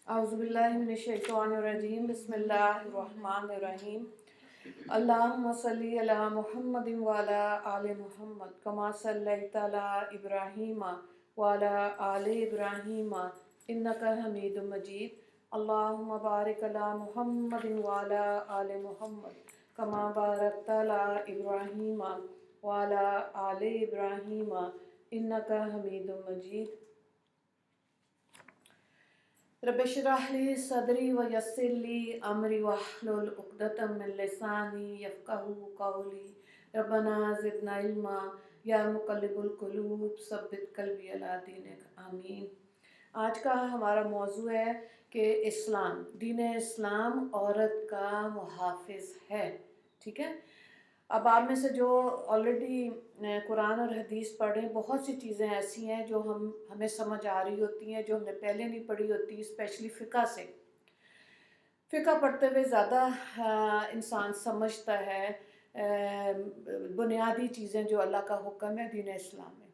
اعوذ باللہ من الشیطان الرجیم بسم اللہ الرحمن الرحیم اللہم صلی علی محمد وعلی آل محمد کما صلیت علی ابراہیم وعلی آل ابراہیم انک حمید مجید اللہم بارک علی محمد وعلی آل محمد کما بارکت علی ابراہیم وعلی آل ابراہیم انک حمید مجید رب اشرح لی صدری ویسر لی امری واحلل عقدۃ من لسانی یفقہوا قولی ربنا زدنا علما یا مقلب القلوب ثبت قلبی علی دینک آمین۔ آج کا ہمارا موضوع ہے کہ اسلام، دین اسلام عورت کا محافظ ہے، ٹھیک ہے۔ اب آپ میں سے جو آلریڈی قرآن اور حدیث پڑھ رہے ہیں، بہت سی چیزیں ایسی ہیں جو ہمیں سمجھ آ رہی ہوتی ہیں، جو ہم نے پہلے نہیں پڑھی ہوتی، اسپیشلی فقہ سے۔ فقہ پڑھتے ہوئے زیادہ انسان سمجھتا ہے بنیادی چیزیں جو اللہ کا حکم ہے دین اسلام میں۔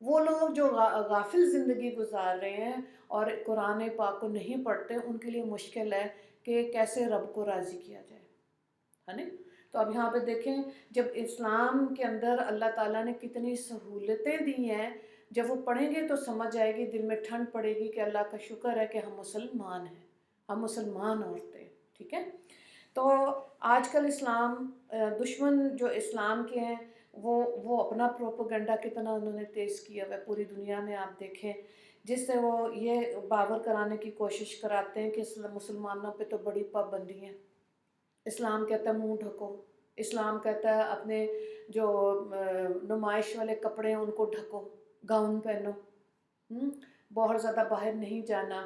وہ لوگ جو غافل زندگی گزار رہے ہیں اور قرآن پاک کو نہیں پڑھتے، ان کے لیے مشکل ہے کہ کیسے رب کو راضی کیا جائے، ہے نا۔ تو اب یہاں پہ دیکھیں، جب اسلام کے اندر اللہ تعالیٰ نے کتنی سہولتیں دی ہیں، جب وہ پڑھیں گے تو سمجھ آئے گی، دل میں ٹھنڈ پڑے گی کہ اللہ کا شکر ہے کہ ہم مسلمان ہیں، ہم مسلمان عورتیں، ٹھیک ہے۔ تو آج کل اسلام دشمن جو اسلام کے ہیں، وہ اپنا پروپیگنڈا کتنا انہوں نے تیز کیا ہوا ہے پوری دنیا میں۔ آپ دیکھیں، جس سے وہ یہ باور کرانے کی کوشش کراتے ہیں کہ مسلمانوں پہ تو بڑی پابندی ہیں۔ اسلام کہتا ہے منہ ڈھکو، اسلام کہتا ہے اپنے جو نمائش والے کپڑے ہیں ان کو ڈھکو، گاؤن پہنو، بہت زیادہ باہر نہیں جانا،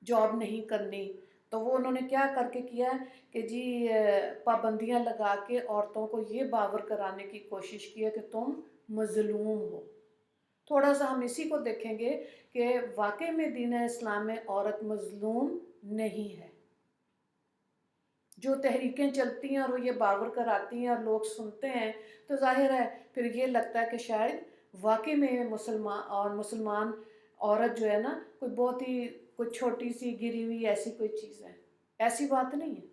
جاب نہیں کرنی۔ تو وہ انہوں نے کیا کر کے کیا ہے کہ جی پابندیاں لگا کے عورتوں کو یہ باور کرانے کی کوشش کی ہے کہ تم مظلوم ہو۔ تھوڑا سا ہم اسی کو دیکھیں گے کہ واقعی میں دین اسلام میں عورت مظلوم نہیں ہے۔ جو تحریکیں چلتی ہیں اور وہ یہ باور کراتی ہیں اور لوگ سنتے ہیں، تو ظاہر ہے پھر یہ لگتا ہے کہ شاید واقعی میں مسلمان عورت جو ہے نا، کوئی بہت ہی کوئی چھوٹی سی گری ہوئی ایسی کوئی چیز ہے۔ ایسی بات نہیں ہے،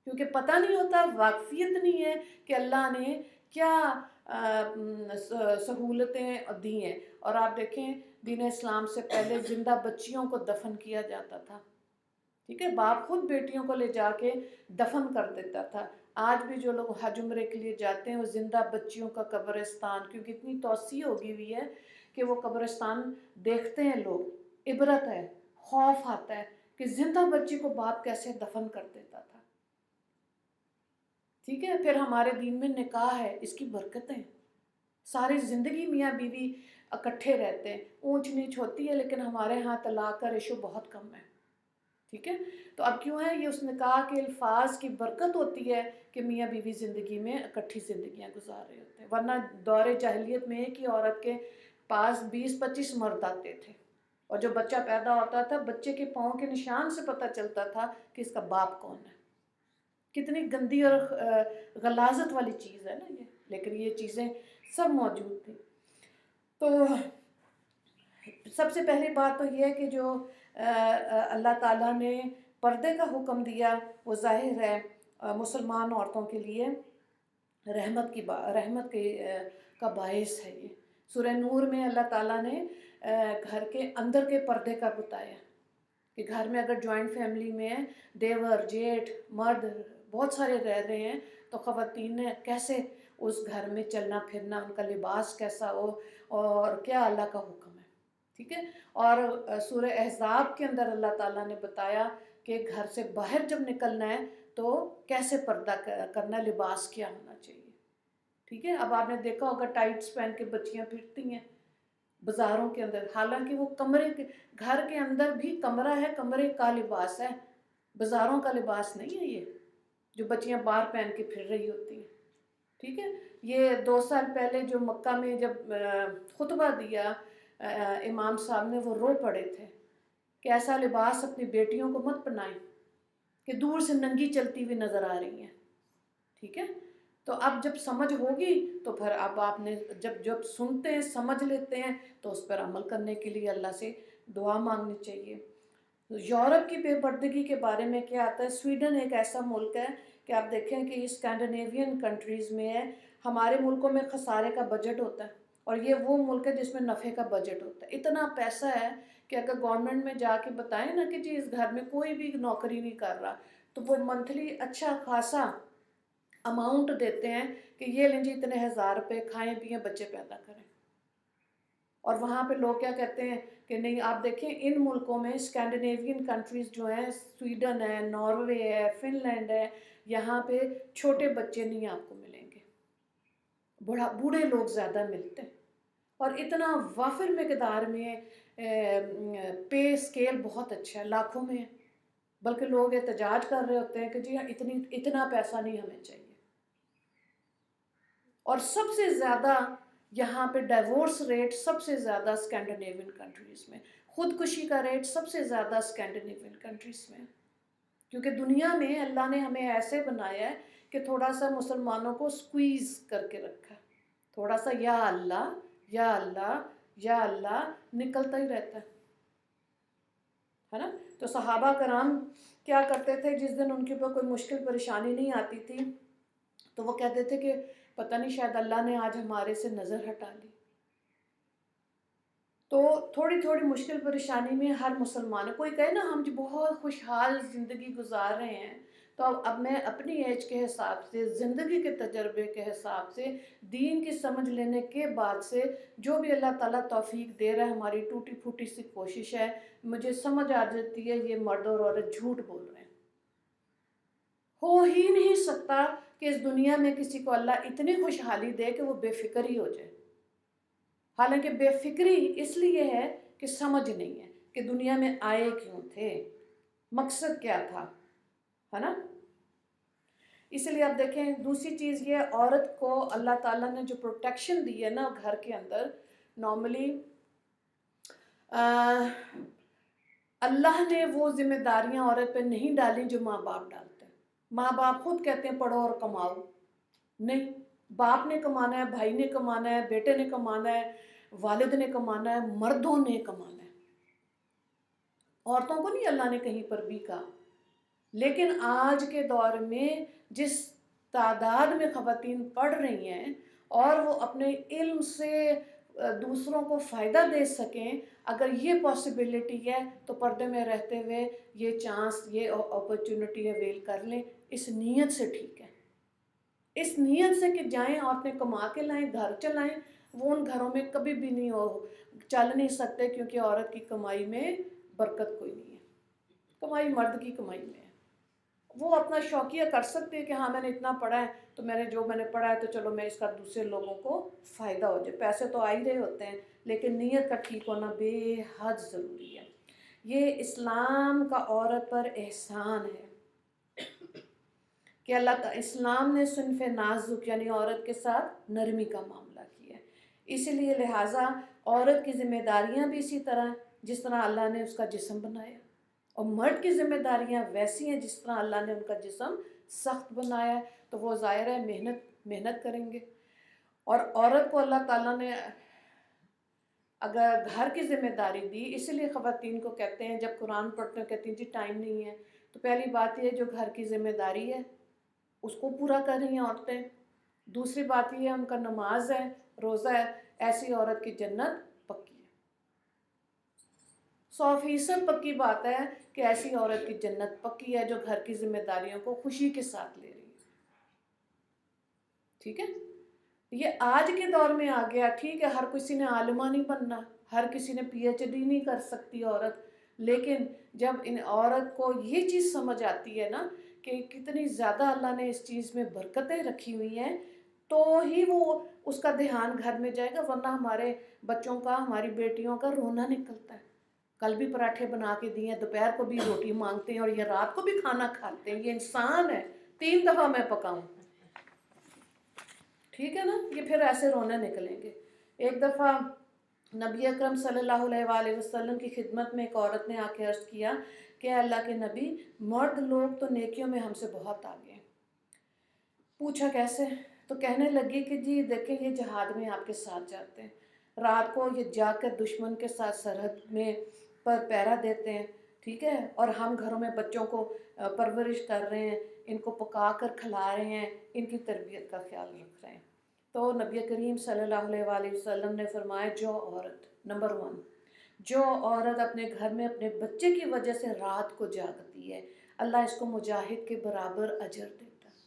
کیونکہ پتہ نہیں ہوتا، واقفیت نہیں ہے کہ اللہ نے کیا سہولتیں دی ہیں۔ اور آپ دیکھیں، دین اسلام سے پہلے زندہ بچیوں کو دفن کیا جاتا تھا، ٹھیک ہے۔ باپ خود بیٹیوں کو لے جا کے دفن کر دیتا تھا۔ آج بھی جو لوگ حج عمرے کے لیے جاتے ہیں، وہ زندہ بچیوں کا قبرستان، کیونکہ اتنی توسیع ہوگی ہوئی ہے کہ وہ قبرستان دیکھتے ہیں لوگ، عبرت ہے، خوف آتا ہے کہ زندہ بچی کو باپ کیسے دفن کر دیتا تھا، ٹھیک ہے۔ پھر ہمارے دین میں نکاح ہے، اس کی برکتیں، ساری زندگی میاں بیوی اکٹھے رہتے ہیں، اونچ نیچ ہوتی ہے، لیکن ہمارے ہاں طلاق کا ریشو بہت کم ہے، ٹھیک ہے۔ تو اب کیوں ہے یہ اس نکاح کے الفاظ کی برکت ہوتی ہے کہ میاں بیوی زندگی میں اکٹھی زندگیاں گزار رہے ہوتے ہیں، ورنہ دور جاہلیت میں ایک ہی عورت کے پاس 20-25 مرد آتے تھے، اور جو بچہ پیدا ہوتا تھا، بچے کے پاؤں کے نشان سے پتہ چلتا تھا کہ اس کا باپ کون ہے۔ کتنی گندی اور غلاظت والی چیز ہے نا یہ، لیکن یہ چیزیں سب موجود تھیں۔ تو سب سے پہلی بات تو یہ ہے کہ جو اللہ تعالیٰ نے پردے کا حکم دیا، وہ ظاہر ہے مسلمان عورتوں کے لیے رحمت کا باعث ہے۔ یہ سورہ نور میں اللہ تعالیٰ نے گھر کے اندر کے پردے کا بتایا کہ گھر میں اگر جوائنٹ فیملی میں دیور، جیٹھ، مرد بہت سارے رہ رہے ہیں، تو خواتین نے کیسے اس گھر میں چلنا پھرنا، ان کا لباس کیسا ہو، اور کیا اللہ کا حکم ہے، ٹھیک ہے۔ اور سورہ احزاب کے اندر اللہ تعالیٰ نے بتایا کہ گھر سے باہر جب نکلنا ہے تو کیسے پردہ کرنا، لباس کیا ہونا چاہیے، ٹھیک ہے۔ اب آپ نے دیکھا ہوگا ٹائٹس پہن کے بچیاں پھرتی ہیں بازاروں کے اندر، حالانکہ وہ گھر کے اندر بھی کمرہ ہے، کمرے کا لباس ہے، بازاروں کا لباس نہیں ہے یہ جو بچیاں باہر پہن کے پھر رہی ہوتی ہیں، ٹھیک ہے۔ یہ 2 سال پہلے جو مکہ میں جب خطبہ دیا امام صاحب نے، وہ رو پڑے تھے کہ ایسا لباس اپنی بیٹیوں کو مت پہنائیں کہ دور سے ننگی چلتی ہوئی نظر آ رہی ہیں، ٹھیک ہے۔ تو اب جب سمجھ ہوگی تو پھر اب آپ نے جب سنتے ہیں، سمجھ لیتے ہیں، تو اس پر عمل کرنے کے لیے اللہ سے دعا مانگنی چاہیے۔ یورپ کی بے پردگی کے بارے میں کیا آتا ہے، سویڈن ایک ایسا ملک ہے کہ آپ دیکھیں کہ اسکینڈینیوین کنٹریز میں ہے، ہمارے ملکوں میں خسارے کا بجٹ ہوتا ہے اور یہ وہ ملک ہے جس میں نفع کا بجٹ ہوتا ہے۔ اتنا پیسہ ہے کہ اگر گورنمنٹ میں جا کے بتائیں نا کہ جی اس گھر میں کوئی بھی نوکری نہیں کر رہا، تو وہ منتھلی اچھا خاصا اماؤنٹ دیتے ہیں کہ یہ لیں جی اتنے 1000 روپے، کھائیں پئیں بچے پیدا کریں۔ اور وہاں پہ لوگ کیا کہتے ہیں کہ نہیں، آپ دیکھیں ان ملکوں میں اسکینڈینیوین کنٹریز جو ہیں، سویڈن ہے، ناروے ہے، فن لینڈ ہے، یہاں پہ چھوٹے بچے نہیں آپ کو ملیں گے، بوڑھے لوگ زیادہ ملتے ہیں، اور اتنا وافر مقدار میں پے اسکیل بہت اچھا ہے، لاکھوں میں ہے، بلکہ لوگ احتجاج کر رہے ہوتے ہیں کہ جی اتنا پیسہ نہیں ہمیں چاہیے۔ اور سب سے زیادہ یہاں پہ ڈائیورس ریٹ سب سے زیادہ اسکینڈینیوین کنٹریز میں، خودکشی کا ریٹ سب سے زیادہ اسکینڈینیوین کنٹریز میں، کیونکہ دنیا میں اللہ نے ہمیں ایسے بنایا ہے کہ تھوڑا سا مسلمانوں کو سکویز کر کے رکھا ہے، تھوڑا سا یا اللہ یا اللہ یا اللہ نکلتا ہی رہتا ہے نا۔ تو صحابہ کرام کیا کرتے تھے، جس دن ان کے اوپر کوئی مشکل پریشانی نہیں آتی تھی تو وہ کہتے تھے کہ پتہ نہیں شاید اللہ نے آج ہمارے سے نظر ہٹا لی۔ تو تھوڑی تھوڑی مشکل پریشانی میں ہر مسلمان، کوئی کہے نا ہم جو بہت خوشحال زندگی گزار رہے ہیں، تو اب میں اپنی ایج کے حساب سے، زندگی کے تجربے کے حساب سے، دین کی سمجھ لینے کے بعد سے، جو بھی اللہ تعالیٰ توفیق دے رہا ہے، ہماری ٹوٹی پھوٹی سی کوشش ہے، مجھے سمجھ آ جاتی ہے یہ مرد اور عورت جھوٹ بول رہے ہیں۔ ہو ہی نہیں سکتا کہ اس دنیا میں کسی کو اللہ اتنی خوشحالی دے کہ وہ بے فکر ہی ہو جائے۔ حالانکہ بے فکری اس لیے ہے کہ سمجھ نہیں ہے کہ دنیا میں آئے کیوں تھے، مقصد کیا تھا، ہے نا۔ اس لیے آپ دیکھیں دوسری چیز یہ، عورت کو اللہ تعالیٰ نے جو پروٹیکشن دی ہے نا گھر کے اندر، نارملی اللہ نے وہ ذمہ داریاں عورت پہ نہیں ڈالی جو ماں باپ ڈالتے ہیں۔ ماں باپ خود کہتے ہیں پڑھو اور کماؤ، نہیں، باپ نے کمانا ہے، بھائی نے کمانا ہے، بیٹے نے کمانا ہے، والد نے کمانا ہے، مردوں نے کمانا ہے۔ عورتوں کو نہیں اللہ نے کہیں پر بھی کہا۔ لیکن آج کے دور میں جس تعداد میں خواتین پڑھ رہی ہیں اور وہ اپنے علم سے دوسروں کو فائدہ دے سکیں، اگر یہ پاسبلٹی ہے تو پردے میں رہتے ہوئے یہ چانس، یہ اپرچونٹی اویل کر لیں، اس نیت سے ٹھیک ہے، اس نیت سے کہ جائیں عورتیں کما کے لائیں، گھر چلائیں، وہ ان گھروں میں کبھی بھی نہیں چل نہیں سکتے، کیونکہ عورت کی کمائی میں برکت کوئی نہیں ہے، کمائی مرد کی کمائی میں ہے۔ وہ اپنا شوقیہ کر سکتے ہیں کہ ہاں میں نے اتنا پڑھا ہے تو میں نے پڑھا ہے تو چلو میں اس کا دوسرے لوگوں کو فائدہ ہو جائے، پیسے تو آ ہی رہے ہوتے ہیں، لیکن نیت کا ٹھیک ہونا بے حد ضروری ہے۔ یہ اسلام کا عورت پر احسان ہے کہ اسلام نے صنف نازک یعنی عورت کے ساتھ نرمی کا معاملہ کیا ہے، اسی لیے لہٰذا عورت کی ذمہ داریاں بھی اسی طرح ہیں جس طرح اللہ نے اس کا جسم بنایا، اور مرد کی ذمہ داریاں ویسی ہیں جس طرح اللہ نے ان کا جسم سخت بنایا ہے، تو وہ ظاہر ہے محنت کریں گے۔ اور عورت کو اللہ تعالیٰ نے اگر گھر کی ذمہ داری دی، اسی لیے خواتین کو کہتے ہیں جب قرآن پڑھتے ہیں کہتی ہیں جی ٹائم نہیں ہے، تو پہلی بات یہ جو گھر کی ذمہ داری ہے اس کو پورا کر رہی ہیں عورتیں، دوسری بات یہ ہے ان کا نماز ہے، روزہ ہے، ایسی عورت کی جنت پکی ہے، 100% پکی بات ہے کہ ایسی عورت کی جنت پکی ہے جو گھر کی ذمہ داریوں کو خوشی کے ساتھ لے رہی ہے، ٹھیک ہے۔ یہ آج کے دور میں آ گیا، ٹھیک ہے ہر کسی نے عالمہ نہیں بننا، ہر کسی نے PhD نہیں کر سکتی عورت، لیکن جب ان عورت کو یہ چیز سمجھ آتی ہے نا کہ کتنی زیادہ اللہ نے اس چیز میں برکتیں رکھی ہوئی ہیں، تو ہی وہ اس کا دھیان گھر میں جائے گا، ورنہ ہمارے بچوں کا، ہماری بیٹیوں کا رونا نکلتا ہے۔ کل بھی پراٹھے بنا کے دیے، دوپہر کو بھی روٹی مانگتے ہیں اور یہ رات کو بھی کھانا کھاتے ہیں، یہ انسان ہے، 3 دفعہ میں پکاؤں، ٹھیک ہے نا، یہ پھر ایسے رونے نکلیں گے۔ ایک دفعہ نبی اکرم صلی اللہ علیہ وآلہ وسلم کی خدمت میں ایک عورت نے آ کے عرض کیا کہ اللہ کے نبی، مرد لوگ تو نیکیوں میں ہم سے بہت آگے ہیں۔ پوچھا کیسے؟ تو کہنے لگی کہ جی دیکھیں یہ جہاد میں آپ کے ساتھ جاتے ہیں، رات کو یہ جا کر دشمن کے ساتھ سرحد میں پر پہرا دیتے ہیں، ٹھیک ہے، اور ہم گھروں میں بچوں کو پرورش کر رہے ہیں، ان کو پکا کر کھلا رہے ہیں، ان کی تربیت کا خیال رکھ رہے ہیں۔ تو نبی کریم صلی اللہ علیہ وآلہ وسلم نے فرمایا جو عورت، نمبر 1، جو عورت اپنے گھر میں اپنے بچے کی وجہ سے رات کو جاگتی ہے، اللہ اس کو مجاہد کے برابر اجر دیتا ہے،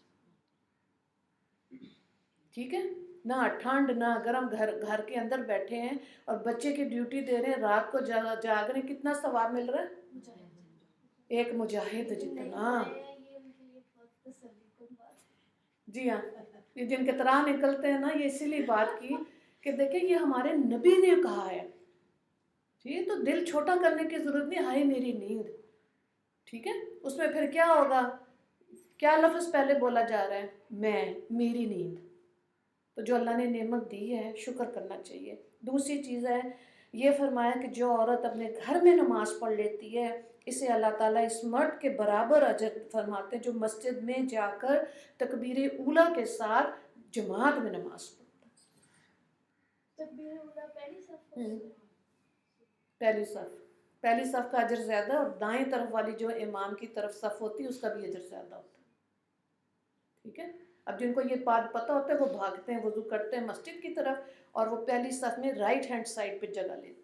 ٹھیک ہے، نہ ٹھنڈ نہ گرم، گھر کے اندر بیٹھے ہیں اور بچے کی ڈیوٹی دے رہے ہیں، رات کو جاگ رہے ہیں، کتنا ثواب مل رہا ہے؟ ایک مجاہد جتنا۔ جی ہاں، یہ جن کے طرح نکلتے ہیں نا، یہ اسی لیے بات کی کہ دیکھیں یہ ہمارے نبی نے کہا ہے، ٹھیک، تو دل چھوٹا کرنے کی ضرورت نہیں، ہائے میری نیند، ٹھیک ہے، اس میں پھر کیا ہوگا، کیا لفظ پہلے بولا جا رہا ہے، میری نیند، تو جو اللہ نے نعمت دی ہے شکر کرنا چاہیے۔ دوسری چیز ہے یہ فرمایا کہ جو عورت اپنے گھر میں نماز پڑھ لیتی ہے اسے اللہ تعالیٰ اس مرد کے برابر اجر فرماتے ہیں جو مسجد میں جا کر تکبیر اولیٰ کے ساتھ جماعت میں نماز پڑھتا ہے۔ تکبیر اولیٰ پہلی صف کا اجر زیادہ، اور دائیں طرف والی جو امام کی طرف صف ہوتی ہے اس کا بھی اجر زیادہ ہوتا ہے، ٹھیک ہے۔ اب جن کو یہ بات پتہ ہوتا ہے وہ بھاگتے ہیں، وضو کرتے ہیں مسجد کی طرف اور وہ پہلی صف میں رائٹ ہینڈ سائڈ پہ جگہ لیتے ہیں۔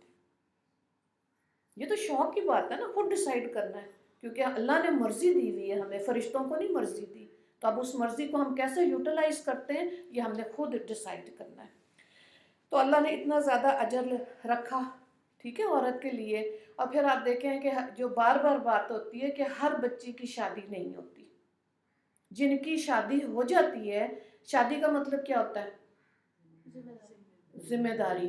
یہ تو شوق کی بات ہے نا، خود ڈیسائیڈ کرنا ہے، کیونکہ اللہ نے مرضی دی ہوئی ہے ہمیں، فرشتوں کو نہیں مرضی دی، تو اب اس مرضی کو ہم کیسے یوٹیلائز کرتے ہیں یہ ہم نے خود ڈیسائیڈ کرنا ہے۔ تو اللہ نے اتنا زیادہ اجر رکھا، ٹھیک ہے، عورت کے لیے۔ اور پھر آپ دیکھیں کہ جو بار بار بات ہوتی ہے کہ ہر بچی کی شادی نہیں ہوتی، جن کی شادی ہو جاتی ہے، شادی کا مطلب کیا ہوتا ہے؟ ذمہ داری۔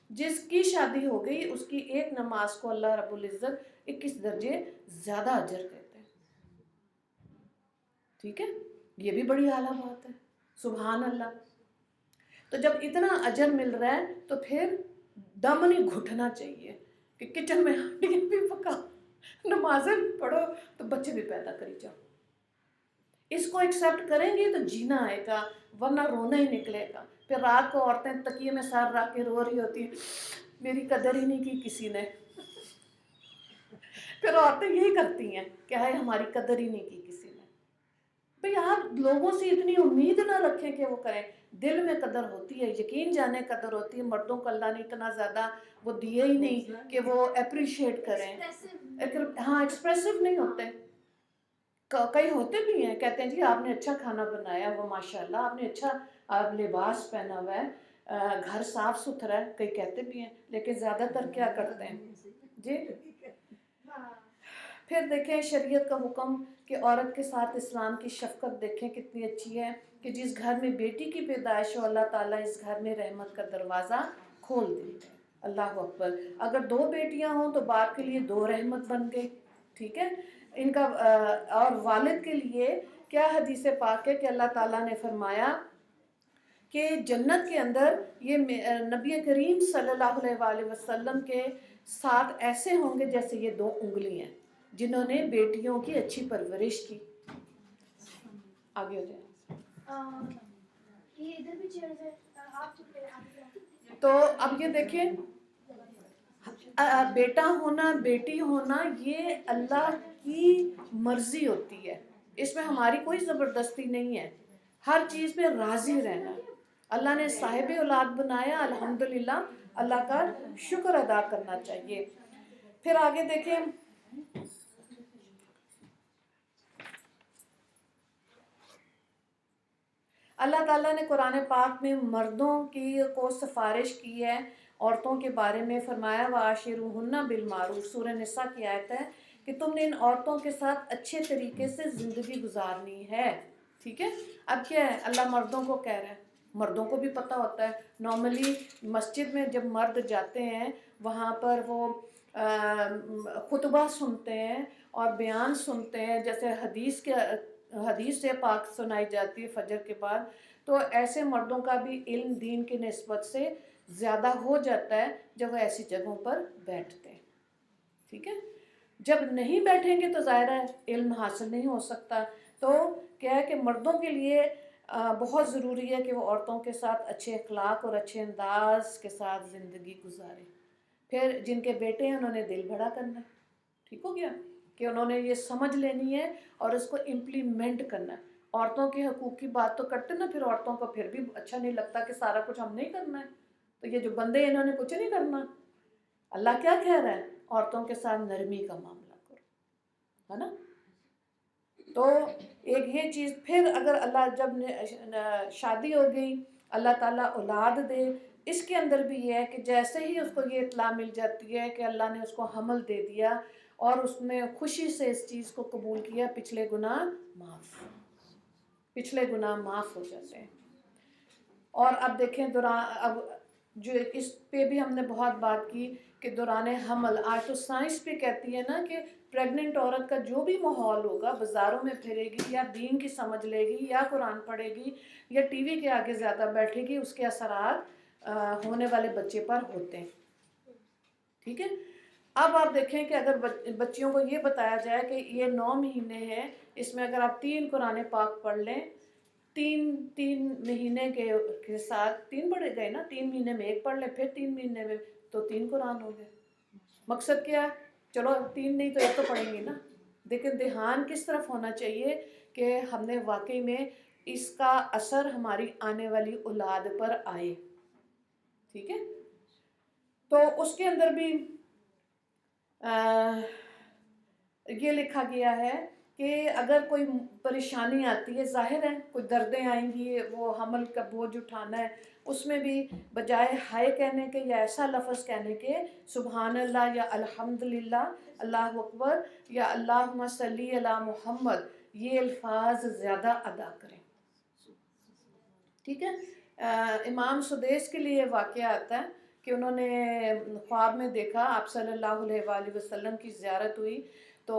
جس کی شادی ہو گئی اس کی ایک نماز کو اللہ رب العزت 21 درجے زیادہ اجر دیتے ہیں، ٹھیک ہے، یہ بھی بڑی اعلیٰ بات ہے، سبحان اللہ۔ تو جب اتنا اجر مل رہا ہے تو پھر دم نہیں گھٹنا چاہیے کہ کچن میں بھی پکا، نمازیں بھی پڑھو تو بچے بھی پیدا کری جاؤ۔ اس کو ایکسیپٹ کریں گے تو جینا آئے گا، ورنہ رونا ہی نکلے گا۔ پھر رات کو عورتیں تکیے میں سر رکھ کے رو رہی ہوتی ہیں، میری قدر ہی نہیں کی کسی نے۔ پھر عورتیں یہی کرتی ہیں کہ ہائے ہماری قدر ہی نہیں کی کسی نے۔ بھئی آپ لوگوں سے اتنی امید نہ رکھیں کہ وہ کریں، دل میں قدر ہوتی ہے، یقین جانے قدر ہوتی ہے۔ مردوں کو اللہ نے اتنا زیادہ وہ دیا ہی نہیں کہ وہ اپریشیٹ کریں، ہاں ایکسپریسو نہیں ہوتے۔ کئی ہوتے بھی ہیں، کہتے ہیں جی آپ نے اچھا کھانا بنایا، وہ ماشاءاللہ آپ نے اچھا لباس پہنا ہوا ہے، گھر صاف ستھرا ہے، کئی کہتے بھی ہیں، لیکن زیادہ تر کیا کرتے ہیں جی۔ پھر دیکھیں شریعت کا حکم کہ عورت کے ساتھ اسلام کی شفقت دیکھیں کتنی اچھی ہے کہ جس گھر میں بیٹی کی پیدائش ہو اللہ تعالیٰ اس گھر میں رحمت کا دروازہ کھول دیتے ہیں، اللہ اکبر۔ اگر 2 بیٹیاں ہوں تو باپ کے لیے 2 رحمت بن گئی، ٹھیک ہے، ان کا اور والد کے لیے کیا حدیث پاک ہے کہ اللہ تعالیٰ نے فرمایا کہ جنت کے اندر یہ نبی کریم صلی اللہ علیہ وآلہ وسلم کے ساتھ ایسے ہوں گے جیسے یہ 2 انگلی ہیں جنہوں نے بیٹیوں کی اچھی پرورش کی۔ آگے ہو جائیں، تو اب یہ دیکھیں بیٹا ہونا بیٹی ہونا یہ اللہ کی مرضی ہوتی ہے، اس میں ہماری کوئی زبردستی نہیں ہے، ہر چیز پہ راضی رہنا ہے۔ اللہ نے صاحب اولاد بنایا، الحمدللہ اللہ کا شکر ادا کرنا چاہیے۔ پھر آگے دیکھیں اللہ تعالیٰ نے قرآن پاک میں مردوں کی کو سفارش کی ہے، عورتوں کے بارے میں فرمایا وَعَاشِرُوهُنَّ بِالْمَعْرُوفِ، سورہ نساء کی آیت ہے کہ تم نے ان عورتوں کے ساتھ اچھے طریقے سے زندگی گزارنی ہے، ٹھیک ہے۔ اب کیا ہے اللہ مردوں کو کہہ رہا ہے، مردوں کو بھی پتہ ہوتا ہے، نارملی مسجد میں جب مرد جاتے ہیں وہاں پر وہ خطبہ سنتے ہیں اور بیان سنتے ہیں، جیسے حدیث سے پاک سنائی جاتی ہے فجر کے بعد، تو ایسے مردوں کا بھی علم دین کی نسبت سے زیادہ ہو جاتا ہے جب وہ ایسی جگہوں پر بیٹھتے ہیں، ٹھیک ہے۔ جب نہیں بیٹھیں گے تو ظاہر ہے علم حاصل نہیں ہو سکتا۔ تو کیا ہے کہ مردوں کے لیے بہت ضروری ہے کہ وہ عورتوں کے ساتھ اچھے اخلاق اور اچھے انداز کے ساتھ زندگی گزاریں۔ پھر جن کے بیٹے ہیں انہوں نے دل بڑا کرنا ہے، ٹھیک ہو گیا، کہ انہوں نے یہ سمجھ لینی ہے اور اس کو امپلیمنٹ کرنا ہے۔ عورتوں کے حقوق کی بات تو کرتے نا، پھر عورتوں کو پھر بھی اچھا نہیں لگتا کہ سارا کچھ ہم نہیں کرنا ہے، تو یہ جو بندے ہیں انہوں نے کچھ نہیں کرنا۔ اللہ کیا کہہ رہا ہے؟ عورتوں کے ساتھ نرمی کا معاملہ کرو، ہے نا؟ تو ایک یہ چیز، پھر اگر اللہ جب شادی ہو گئی، اللہ تعالیٰ اولاد دے، اس کے اندر بھی یہ ہے کہ جیسے ہی اس کو یہ اطلاع مل جاتی ہے کہ اللہ نے اس کو حمل دے دیا اور اس نے خوشی سے اس چیز کو قبول کیا، پچھلے گناہ معاف ہو جاتے ہیں۔ اور اب دیکھیں اب جو اس پہ بھی ہم نے بہت بات کی کہ دوران حمل، آج تو سائنس بھی کہتی ہے نا کہ پریگننٹ عورت کا جو بھی ماحول ہوگا، بازاروں میں پھرے گی یا دین کی سمجھ لے گی یا قرآن پڑھے گی یا ٹی وی کے آگے زیادہ بیٹھے گی، اس کے اثرات ہونے والے بچے پر ہوتے ہیں، ٹھیک ہے؟ اب آپ دیکھیں کہ اگر بچیوں کو یہ بتایا جائے کہ یہ 9 مہینے ہیں، اس میں اگر آپ 3 قرآن پاک پڑھ لیں، تین مہینے کے ساتھ 3 پڑھے گئے نا، 3 مہینے میں 1 پڑھ لیں، پھر 3 مہینے میں تو 3 قرآن ہو گئے۔ مقصد کیا ہے؟ چلو 3 نہیں تو 1 تو پڑھیں گے نا، لیکن دھیان کس طرف ہونا چاہیے کہ ہم نے واقعی میں اس کا اثر ہماری آنے والی اولاد پر آئے، ٹھیک ہے؟ تو اس کے اندر بھی یہ لکھا گیا ہے کہ اگر کوئی پریشانی آتی ہے، ظاہر ہے کوئی دردیں آئیں گی، وہ حمل کا بوجھ اٹھانا ہے، اس میں بھی بجائے ہائے کہنے کے یا ایسا لفظ کہنے کے سبحان اللہ یا الحمدللہ، اللہ اکبر یا اللہم صلی علی محمد، یہ الفاظ زیادہ ادا کریں، ٹھیک ہے؟ امام سدیس کے لیے واقعہ آتا ہے کہ انہوں نے خواب میں دیکھا آپ صلی اللہ علیہ وآلہ وسلم کی زیارت ہوئی، تو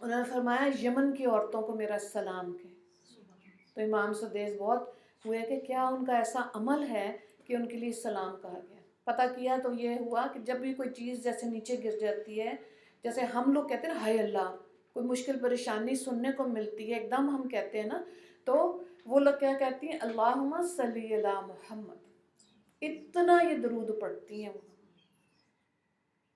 انہوں نے فرمایا یمن کی عورتوں کو میرا سلام کہے، تو امام سدیس بہت ہوئے کہ کیا ان کا ایسا عمل ہے کہ ان کے لیے سلام کہا گیا۔ پتہ کیا تو یہ ہوا کہ جب بھی کوئی چیز جیسے نیچے گر جاتی ہے، جیسے ہم لوگ کہتے ہیں نا ہائے اللہ، کوئی مشکل پریشانی سننے کو ملتی ہے ایک دم ہم کہتے ہیں نا، تو وہ لوگ کیا کہتی ہیں؟ اللہم صلی علی محمد، اتنا یہ درود پڑھتی ہیں وہ۔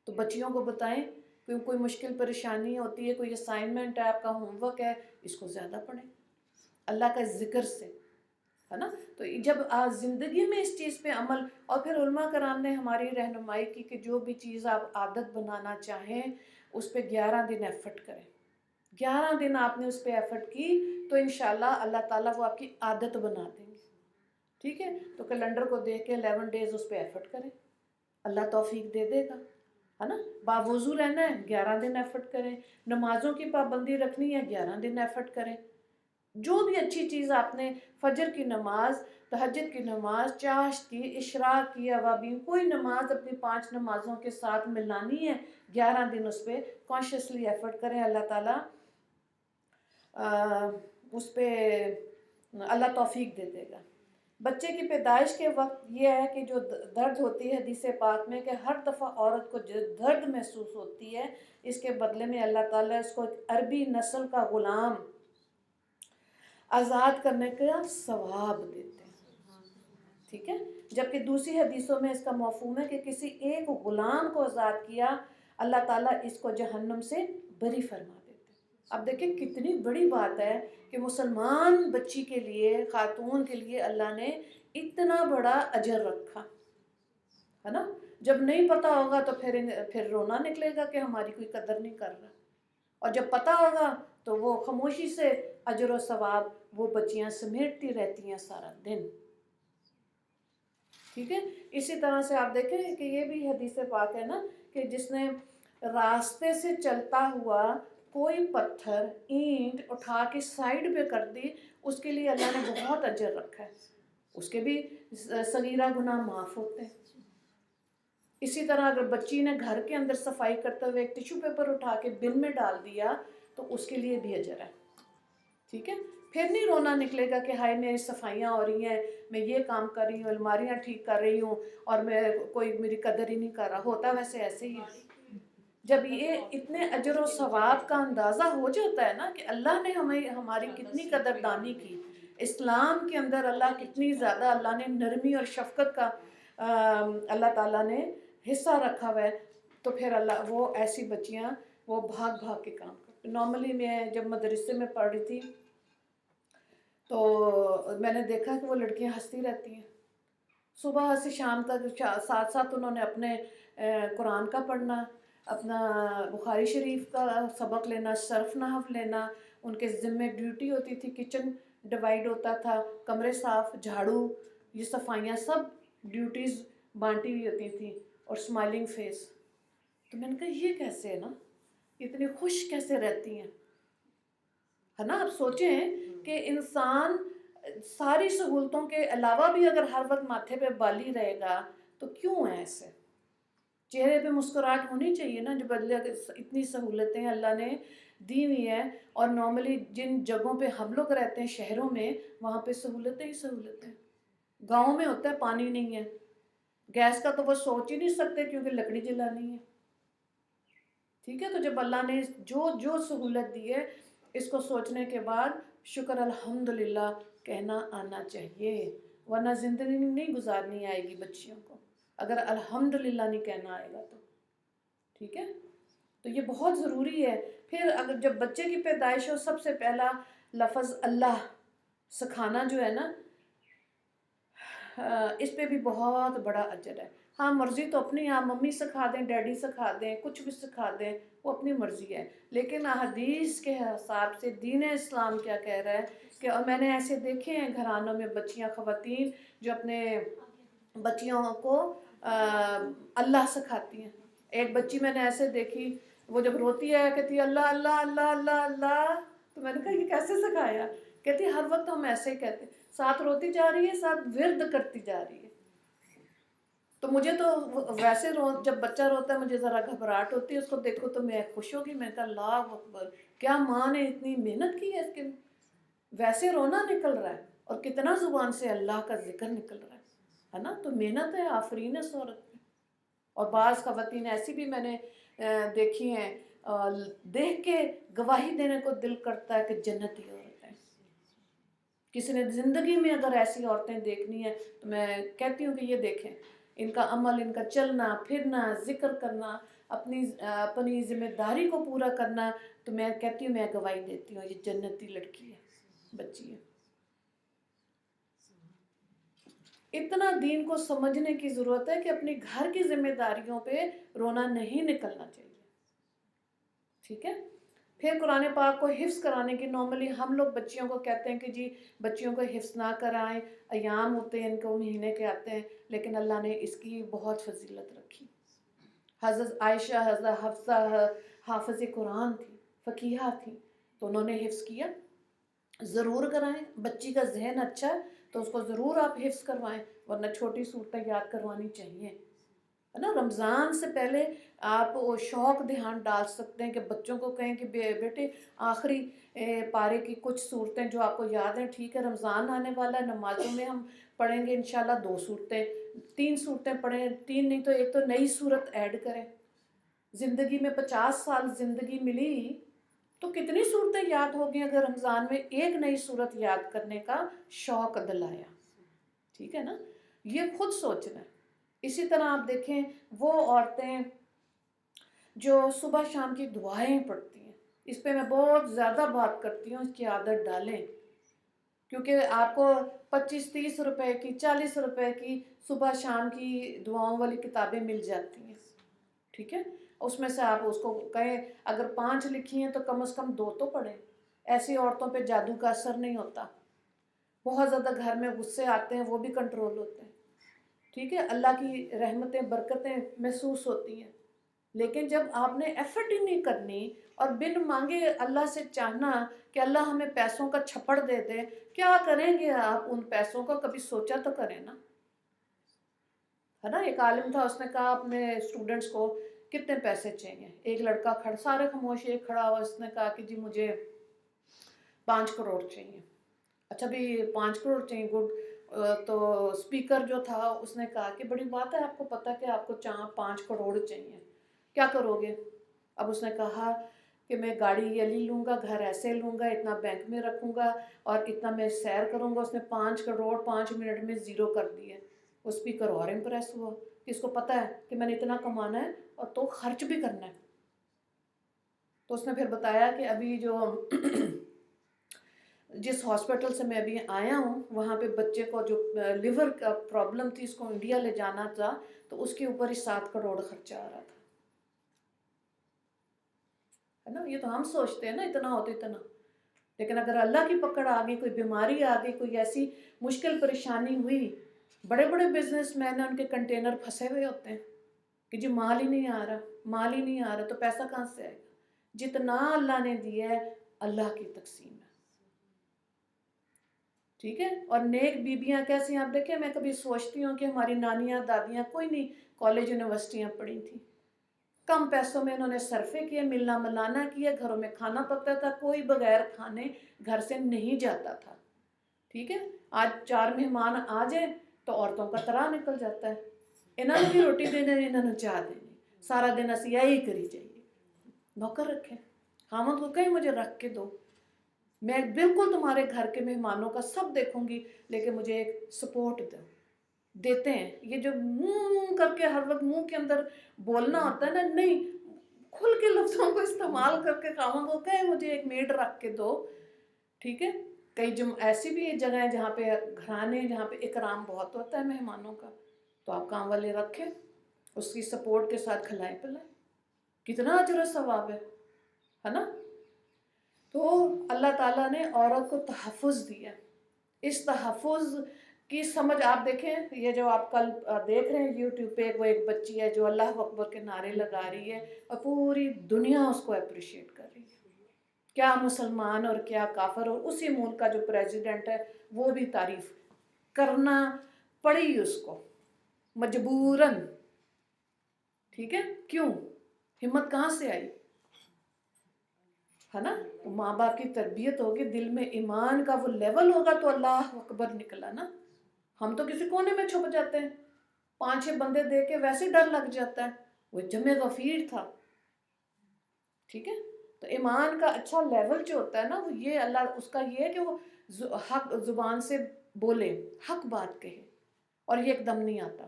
تو بچیوں کو بتائیں کہ کوئی مشکل پریشانی ہوتی ہے، کوئی اسائنمنٹ ہے، آپ کا ہوم ورک ہے، اس کو زیادہ پڑھیں اللہ کا ذکر سے، ہے نا؟ تو جب زندگی میں اس چیز پہ عمل، اور پھر علماء کرام نے ہماری رہنمائی کی کہ جو بھی چیز آپ عادت بنانا چاہیں اس پہ 11 دن ایفرٹ کریں، 11 دن آپ نے اس پہ ایفرٹ کی تو انشاءاللہ اللہ تعالیٰ وہ آپ کی عادت بنا دیں گے، ٹھیک ہے؟ تو کیلنڈر کو دیکھ کے 11 ڈیز اس پہ ایفرٹ کریں، اللہ توفیق دے دے گا، ہے نا؟ باوضو رہنا ہے 11 دن ایفرٹ کریں، نمازوں کی پابندی رکھنی ہے 11 دن ایفرٹ کریں، جو بھی اچھی چیز آپ نے، فجر کی نماز، تہجد کی نماز، چاشت کی، اشراق کی، اوابین، کوئی نماز اپنی 5 نمازوں کے ساتھ ملانی ہے، 11 دن اس پہ کانشیسلی ایفرٹ کریں، اللہ تعالیٰ اس پہ اللہ توفیق دے دے گا۔ بچے کی پیدائش کے وقت یہ ہے کہ جو درد ہوتی ہے حدیث پاک میں کہ ہر دفعہ عورت کو جو درد محسوس ہوتی ہے، اس کے بدلے میں اللہ تعالیٰ اس کو ایک عربی نسل کا غلام آزاد کرنے کا ثواب دیتے ہیں، ٹھیک ہے؟ جبکہ دوسری حدیثوں میں اس کا مفہوم ہے کہ کسی ایک غلام کو آزاد کیا، اللہ تعالیٰ اس کو جہنم سے بری فرما دیتے ہیں۔ اب دیکھیں کتنی بڑی بات ہے کہ مسلمان بچی کے لیے، خاتون کے لیے اللہ نے اتنا بڑا اجر رکھا، ہے نا؟ جب نہیں پتہ ہوگا تو پھر رونا نکلے گا کہ ہماری کوئی قدر نہیں کر رہا، اور جب پتہ ہوگا تو وہ خاموشی سے اجر و ثواب وہ بچیاں سمیٹتی رہتی ہیں سارا دن، ٹھیک ہے؟ اسی طرح سے آپ دیکھیں کہ یہ بھی حدیث پاک ہے نا کہ جس نے راستے سے چلتا ہوا کوئی پتھر، اینٹ اٹھا کے سائیڈ پہ کر دی، اس کے لیے اللہ نے بہت اجر رکھا ہے، اس کے بھی صغیرہ گناہ معاف ہوتے ہیں۔ اسی طرح اگر بچی نے گھر کے اندر صفائی کرتے ہوئے ایک ٹیشو پیپر اٹھا کے بن میں ڈال دیا تو اس کے لیے بھی اجر ہے، ٹھیک ہے؟ پھر نہیں رونا نکلے گا کہ ہائے میری صفائیاں ہو رہی ہیں، میں یہ کام کر رہی ہوں، الماریاں ٹھیک کر رہی ہوں اور کوئی میری قدر ہی نہیں کر رہا، ہوتا ویسے ایسے ہی ہے۔ جب یہ اتنے اجر و ثواب کا اندازہ ہو جاتا ہے نا کہ اللہ نے ہماری کتنی قدردانی کی، اسلام کے اندر اللہ کتنی زیادہ، اللہ نے نرمی اور شفقت کا اللہ تعالیٰ نے حصہ رکھا ہوا ہے تو پھر اللہ وہ ایسی بچیاں وہ بھاگ بھاگ کے کام کرتی. نارملی میں جب مدرسے میں پڑھ رہی تھی تو میں نے دیکھا کہ وہ لڑکیاں ہنستی رہتی ہیں صبح سے شام تک، ساتھ ساتھ انہوں نے اپنے قرآن کا پڑھنا، اپنا بخاری شریف کا سبق لینا، صرف نحو لینا، ان کے ذمے ڈیوٹی ہوتی تھی، کچن ڈیوائیڈ ہوتا تھا، کمرے صاف، جھاڑو، یہ صفائیاں، سب ڈیوٹیز بانٹی ہوئی ہوتی تھیں، اور اسمائلنگ فیس. تو میں نے کہا یہ کیسے ہے نا، اتنی خوش کیسے رہتی ہیں، ہے نا. آپ سوچیں کہ انسان ساری سہولتوں کے علاوہ بھی اگر ہر وقت ماتھے پہ بالی رہے گا تو کیوں ہے ایسے؟ چہرے پہ مسکراہٹ ہونی چاہیے نا. جو بدلے اتنی سہولتیں اللہ نے دی ہوئی ہیں، اور نارملی جن جگہوں پہ ہم لوگ رہتے ہیں شہروں میں، وہاں پہ سہولتیں ہی سہولتیں. گاؤں میں ہوتا ہے پانی نہیں ہے، گیس کا تو وہ سوچ ہی نہیں سکتے کیونکہ لکڑی جلانی ہے. ٹھیک ہے، تو جب اللہ نے جو سہولت دی ہے اس کو سوچنے کے بعد شکر الحمدللہ کہنا آنا چاہیے، ورنہ زندگی نہیں گزارنی آئے گی بچیوں کو اگر الحمدللہ نہیں کہنا آئے گا تو. ٹھیک ہے، تو یہ بہت ضروری ہے. پھر اگر جب بچے کی پیدائش ہو، سب سے پہلا لفظ اللہ سکھانا جو ہے نا، اس پہ بھی بہت بڑا اجر ہے. ہاں مرضی تو اپنی، آپ ممی سکھا دیں، ڈیڈی سکھا دیں، کچھ بھی سکھا دیں، وہ اپنی مرضی ہے. لیکن حدیث کے حساب سے دین اسلام کیا کہہ رہا ہے کہ، اور میں نے ایسے دیکھے ہیں گھرانوں میں بچیاں، خواتین جو اپنے بچیوں کو اللہ سکھاتی ہیں. ایک بچی میں نے ایسے دیکھی، وہ جب روتی ہے کہتی ہے اللہ اللہ اللہ اللہ اللہ. تو میں نے کہا یہ کیسے سکھایا؟ کہتی ہر وقت ہم ایسے ہی کہتے ہیں، ساتھ روتی جا رہی ہے، ساتھ ورد کرتی جا رہی ہے. تو مجھے تو ویسے جب بچہ روتا ہے مجھے ذرا گھبراہٹ ہوتی ہے، اس کو دیکھو تو میں خوش ہوگی، میں کہا اللہ اکبر، کیا ماں نے اتنی محنت کی ہے اس کے. ویسے رونا نکل رہا ہے اور کتنا زبان سے اللہ کا ذکر نکل رہا ہے نا. تو محنت ہے، آفرین ہے اس عورت میں. اور بعض خواتین ایسی بھی میں نے دیکھی ہیں، دیکھ کے گواہی دینے کو دل کرتا ہے کہ جنتی عورت ہے. کسی نے زندگی میں اگر ایسی عورتیں دیکھنی ہیں تو میں کہتی ہوں کہ یہ دیکھیں، ان کا عمل، ان کا چلنا پھرنا، ذکر کرنا، اپنی ذمہ داری کو پورا کرنا، تو میں کہتی ہوں، میں گواہی دیتی ہوں یہ جنتی لڑکی ہے، بچی ہے. اتنا دین کو سمجھنے کی ضرورت ہے کہ اپنی گھر کی ذمہ داریوں پہ رونا نہیں نکلنا چاہیے. ٹھیک ہے. پھر قرآن پاک کو حفظ کرانے کی، نارملی ہم لوگ بچیوں کو کہتے ہیں کہ جی بچیوں کو حفظ نہ کرائیں، ایام ہوتے ہیں ان کو، مہینے کے آتے ہیں، لیکن اللہ نے اس کی بہت فضیلت رکھی. حضرت عائشہ، حضرت حفصہ حافظ قرآن تھی، فقیہہ تھی، تو انہوں نے حفظ کیا. ضرور کرائیں، بچی کا ذہن اچھا ہے تو اس کو ضرور آپ حفظ کروائیں، ورنہ چھوٹی صورتیں یاد کروانی چاہیے، ہے نا. رمضان سے پہلے آپ شوق دھیان ڈال سکتے ہیں کہ بچوں کو کہیں کہ بیٹے آخری پارے کی کچھ صورتیں جو آپ کو یاد ہیں، ٹھیک ہے رمضان آنے والا ہے، نمازوں میں ہم پڑھیں گے انشاءاللہ 2 صورتیں، 3 صورتیں پڑھیں، 3 نہیں تو ایک تو نئی صورت ایڈ کریں. زندگی میں 50 سال زندگی ملی تو کتنی صورتیں یاد ہو گئی اگر رمضان میں ایک نئی صورت یاد کرنے کا شوق دلایا. ٹھیک ہے نا، یہ خود سوچنا ہے. اسی طرح آپ دیکھیں وہ عورتیں جو صبح شام کی دعائیں پڑھتی ہیں، اس پہ میں بہت زیادہ بات کرتی ہوں، اس کی عادت ڈالیں. کیونکہ آپ کو 25-30 روپے کی، 40 روپے کی صبح شام کی دعاؤں والی کتابیں مل جاتی ہیں. ٹھیک ہے، اس میں سے آپ اس کو کہیں اگر 5 لکھی ہیں تو کم از کم 2 تو پڑھیں. ایسی عورتوں پہ جادو کا اثر نہیں ہوتا. بہت زیادہ گھر میں غصے آتے ہیں، وہ بھی کنٹرول ہوتے ہیں. ٹھیک ہے، اللہ کی رحمتیں برکتیں محسوس ہوتی ہیں. لیکن جب آپ نے ایفرٹ ہی نہیں کرنی اور بن مانگے اللہ سے چاہنا کہ اللہ ہمیں پیسوں کا چھپڑ دے دے، کیا کریں گے آپ ان پیسوں کو؟ کبھی سوچا تو کریں نا، ہے نا. ایک عالم تھا، اس نے کہا اپنے اسٹوڈنٹس کو کتنے پیسے چاہیے. ایک لڑکا کھڑا، سارے خاموش، ایک کھڑا ہوا، اس نے کہا کہ جی مجھے 5 کروڑ چاہیے. اچھا بھی 5 کروڑ چاہیے، گڈ. تو اسپیکر جو تھا اس نے کہا کہ بڑی بات ہے، آپ کو پتہ کہ آپ کو 5 کروڑ چاہیے، کیا کرو گے؟ اب اس نے کہا کہ میں گاڑی یہ لے لوں گا، گھر ایسے لوں گا، اتنا بینک میں رکھوں گا اور اتنا میں سیر کروں گا. اس نے 5 کروڑ 5 منٹ میں 0 کر دیے. وہ اسپیکر اور امپریس ہوا. کہ اس کو پتہ ہے کہ میں نے اتنا کمانا ہے اور تو خرچ بھی کرنا ہے. تو اس نے پھر بتایا کہ ابھی جو جس ہاسپٹل سے میں ابھی آیا ہوں وہاں پہ بچے کو جو لیور کا پرابلم تھی، اس کو انڈیا لے جانا تھا، تو اس کے اوپر ہی 7 کروڑ خرچہ آ رہا تھا. ہے نا؟ یہ تو ہم سوچتے ہیں نا اتنا ہوتا اتنا، لیکن اگر اللہ کی پکڑ آ گئی، کوئی بیماری آ گئی، کوئی ایسی مشکل پریشانی ہوئی، بڑے بڑے بزنس مین ہیں ان کے کنٹینر پھنسے ہوئے ہوتے ہیں کہ جی مال ہی نہیں آ رہا، مال ہی نہیں آ رہا، تو پیسہ کہاں سے آئے گا؟ جتنا اللہ نے دیا ہے اللہ کی تقسیم ہے. ٹھیک ہے. اور نیک بیبیاں کیسی ہیں آپ دیکھیں، میں کبھی سوچتی ہوں کہ ہماری نانیاں دادیاں کوئی نہیں کالج یونیورسٹیاں پڑھی تھیں، کم پیسوں میں انہوں نے صرفے کیے، ملنا ملانا کیا، گھروں میں کھانا پکتا تھا، کوئی بغیر کھانے گھر سے نہیں جاتا تھا. ٹھیک ہے. آج 4 مہمان آ جائیں تو عورتوں کا طرح نکل جاتا ہے، انہوں نے بھی روٹی دینی، انہوں نے چاہ دینی، سارا دن اسیائی کری چاہیے. نوکر رکھیں، خامد کو کہیں مجھے رکھ کے دو، میں بالکل تمہارے گھر کے مہمانوں کا سب دیکھوں گی، لیکن مجھے ایک سپورٹ دو. دیتے ہیں یہ جو منہ کر کے ہر وقت منہ کے اندر بولنا ہوتا ہے نا، نہیں، کھل کے لفظوں کو استعمال کر کے خامد کو کہیں مجھے ایک میڈ رکھ کے دو. ٹھیک ہے. کئی ایسی بھی جگہ ہیں جہاں پہ گھرانے جہاں پہ اکرام بہت ہوتا ہے مہمانوں کا، تو آپ کام والے رکھیں، اس کی سپورٹ کے ساتھ کھلائیں پلائیں، کتنا اجر و ثواب ہے نا. تو اللہ تعالیٰ نے عورت کو تحفظ دیا. اس تحفظ کی سمجھ آپ دیکھیں، یہ جو آپ کل دیکھ رہے ہیں یوٹیوب پہ، وہ ایک بچی ہے جو اللہ اکبر کے نعرے لگا رہی ہے اور پوری دنیا اس کو اپریشیٹ کر رہی ہے. کیا مسلمان اور کیا کافر، اور اسی ملک کا جو پریزیڈنٹ ہے وہ بھی تعریف کرنا پڑی اس کو مجبوراً. ٹھیک ہے. کیوں؟ ہمت کہاں سے آئی؟ ہے نا. ماں باپ کی تربیت ہوگی، دل میں ایمان کا وہ لیول ہوگا تو اللہ اکبر نکلا نا. ہم تو کسی کونے میں چھپ جاتے ہیں، 5-6 بندے دیکھ کے ویسے ڈر لگ جاتا ہے. وہ جمع غفیر تھا. ٹھیک ہے. تو ایمان کا اچھا لیول جو ہوتا ہے نا، وہ یہ اللہ اس کا یہ ہے کہ وہ حق زبان سے بولے، حق بات کہے، اور یہ ایک دم نہیں آتا.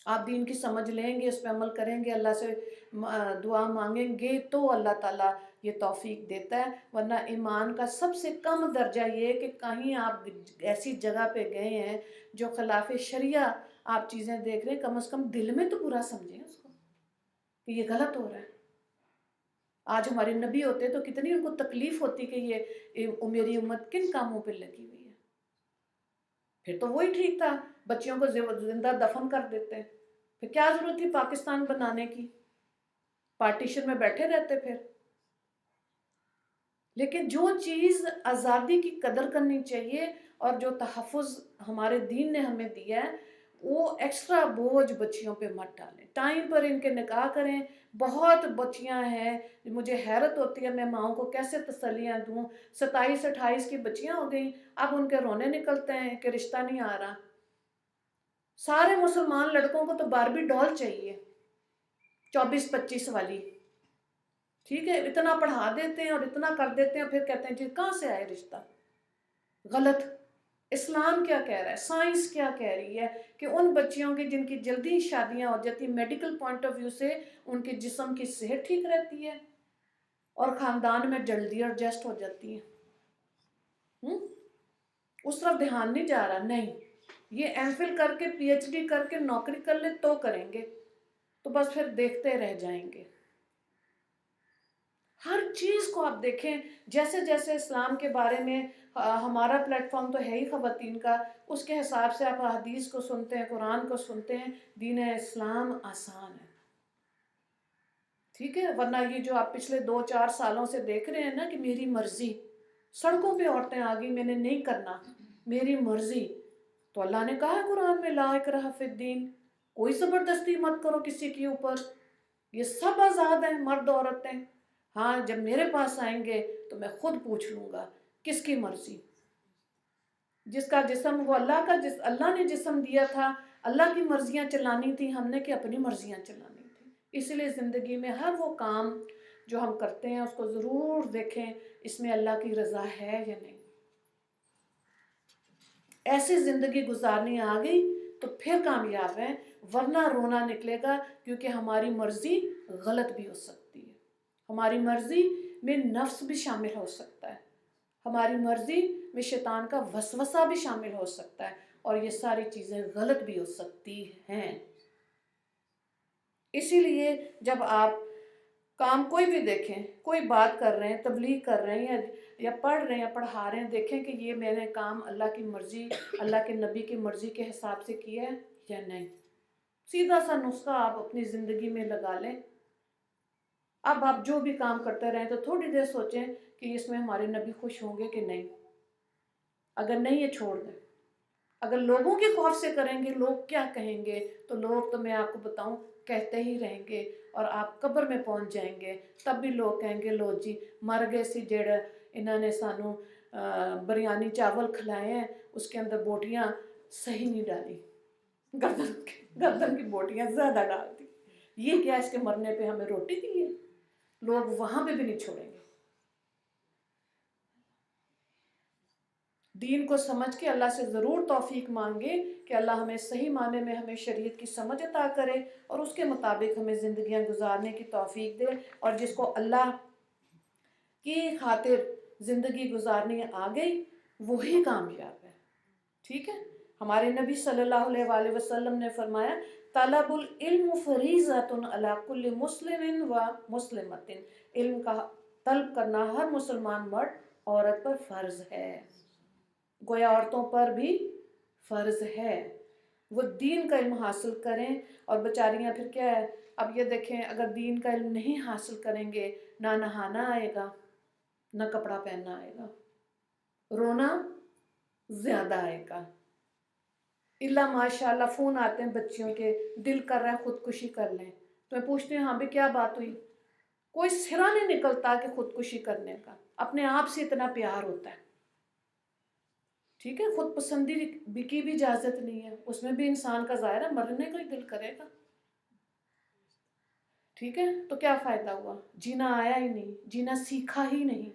آپ دین کی سمجھ لیں گے، اس پہ عمل کریں گے، اللہ سے دعا مانگیں گے تو اللہ تعالیٰ یہ توفیق دیتا ہے. ورنہ ایمان کا سب سے کم درجہ یہ ہے کہ کہیں آپ ایسی جگہ پہ گئے ہیں جو خلاف شریعہ آپ چیزیں دیکھ رہے ہیں، کم از کم دل میں تو پورا سمجھیں اس کو کہ یہ غلط ہو رہا ہے. آج ہمارے نبی ہوتے تو کتنی ان کو تکلیف ہوتی کہ یہ میری امت کن کاموں پہ لگی ہوئی ہے. پھر تو وہی ٹھیک تھا، بچیوں کو زندہ دفن کر دیتے ہیں. پھر کیا ضرورت تھی پاکستان بنانے کی؟ پارٹیشن میں بیٹھے رہتے پھر. لیکن جو چیز آزادی کی قدر کرنی چاہیے اور جو تحفظ ہمارے دین نے ہمیں دیا ہے، وہ ایکسٹرا بوجھ بچیوں پہ مت ڈالیں. ٹائم پر ان کے نکاح کریں. بہت بچیاں ہیں، مجھے حیرت ہوتی ہے، میں ماؤں کو کیسے تسلیاں دوں. 27-28 کی بچیاں ہو گئیں، اب ان کے رونے نکلتے ہیں کہ رشتہ نہیں آ رہا. سارے مسلمان لڑکوں کو تو باربی ڈال چاہیے 24-25 والی. ٹھیک ہے. اتنا پڑھا دیتے ہیں اور اتنا کر دیتے ہیں، پھر کہتے ہیں جی کہاں سے آئے رشتہ. غلط. اسلام کیا کہہ رہا ہے، سائنس کیا کہہ رہی ہے کہ ان بچیوں کی جن کی جلدی شادیاں ہو جاتی ہیں، میڈیکل پوائنٹ آف ویو سے ان کے جسم کی صحت ٹھیک رہتی ہے اور خاندان میں جلدی ایڈجسٹ ہو جاتی ہیں. اس طرف دھیان نہیں جا رہا. نہیں، یہ ایم فل کر کے پی ایچ ڈی کر کے نوکری کر لے تو کریں گے، تو بس پھر دیکھتے رہ جائیں گے. ہر چیز کو آپ دیکھیں، جیسے جیسے اسلام کے بارے میں ہمارا پلیٹ فارم تو ہے ہی خواتین کا، اس کے حساب سے آپ حدیث کو سنتے ہیں، قرآن کو سنتے ہیں. دین اسلام آسان ہے. ٹھیک ہے. ورنہ یہ جو آپ پچھلے 2-4 سالوں سے دیکھ رہے ہیں نا کہ میری مرضی، سڑکوں پہ عورتیں آ گئی، میں نے نہیں کرنا، میری مرضی. تو اللہ نے کہا ہے قرآن میں لا اکراہ فی الدین، کوئی زبردستی مت کرو کسی کے اوپر، یہ سب آزاد ہیں مرد عورتیں. ہاں جب میرے پاس آئیں گے تو میں خود پوچھ لوں گا کس کی مرضی. جس کا جسم وہ اللہ نے جسم دیا تھا، اللہ کی مرضیاں چلانی تھی، ہم نے کہ اپنی مرضیاں چلانی تھی. اسی لیے زندگی میں ہر وہ کام جو ہم کرتے ہیں اس کو ضرور دیکھیں اس میں اللہ کی رضا ہے یا نہیں. ایسی زندگی گزارنی آ گئی تو پھر کامیاب ہیں، ورنہ رونا نکلے گا، کیونکہ ہماری مرضی غلط بھی ہو سکتی ہے، ہماری مرضی میں نفس بھی شامل ہو سکتا ہے، ہماری مرضی میں شیطان کا وسوسہ بھی شامل ہو سکتا ہے، اور یہ ساری چیزیں غلط بھی ہو سکتی ہیں۔ اسی لیے جب آپ کام کوئی بھی دیکھیں، کوئی بات کر رہے ہیں، تبلیغ کر رہے ہیں یا پڑھ رہے ہیں یا پڑھا رہے ہیں، دیکھیں کہ یہ میں نے کام اللہ کی مرضی، اللہ کے نبی کی مرضی کے حساب سے کیا ہے یا نہیں۔ سیدھا سا نسخہ آپ اپنی زندگی میں لگا لیں۔ اب آپ جو بھی کام کرتے رہیں تو تھوڑی دیر سوچیں کہ اس میں ہمارے نبی خوش ہوں گے کہ نہیں، اگر نہیں یہ چھوڑ دیں۔ اگر لوگوں کے خوف سے کریں گے، لوگ کیا کہیں گے، تو لوگ تو میں آپ کو بتاؤں کہتے ہی رہیں گے، اور آپ قبر میں پہنچ جائیں گے، تب بھی لوگ کہیں گے لو جی مر گئے سی جڑ انہوں نے سانو بریانی چاول کھلائے ہیں، اس کے اندر بوٹیاں صحیح نہیں ڈالی، گردن کی بوٹیاں زیادہ ڈال دی، یہ کیا اس کے مرنے پہ ہمیں روٹی دی ہے؟ لوگ وہاں پہ بھی نہیں چھوڑیں گے۔ دین کو سمجھ کے اللہ سے ضرور توفیق مانگے کہ اللہ ہمیں صحیح معنی میں ہمیں شریعت کی سمجھ عطا کرے، اور اس کے مطابق ہمیں زندگیاں گزارنے کی توفیق دے، اور جس کو اللہ کی خاطر زندگی گزارنی آ گئی وہی کامیاب ہے۔ ٹھیک ہے، ہمارے نبی صلی اللہ علیہ وآلہ وسلم نے فرمایا طلب العلم فریضۃ علی کل مسلم و مسلمۃ، علم کا طلب کرنا ہر مسلمان مرد عورت پر فرض ہے، گویا عورتوں پر بھی فرض ہے، وہ دین کا علم حاصل کریں۔ اور بیچاریاں پھر کیا ہے، اب یہ دیکھیں اگر دین کا علم نہیں حاصل کریں گے، نہ نہانا آئے گا، نہ کپڑا پہننا آئے گا، رونا زیادہ آئے گا، اللہ ماشاء اللہ فون آتے ہیں بچیوں کے، دل کر رہا ہے خودکشی کر لیں، تو میں پوچھتی ہوں ہاں بھی کیا بات ہوئی؟ کوئی سرا نہیں نکلتا کہ خودکشی کرنے کا، اپنے آپ سے اتنا پیار ہوتا ہے۔ ٹھیک ہے، خود پسندی کی بھی اجازت نہیں ہے، اس میں بھی انسان کا ظاہر ہے مرنے کا ہی دل کرے گا۔ ٹھیک ہے، تو کیا فائدہ ہوا؟ جینا آیا ہی نہیں، جینا سیکھا ہی نہیں،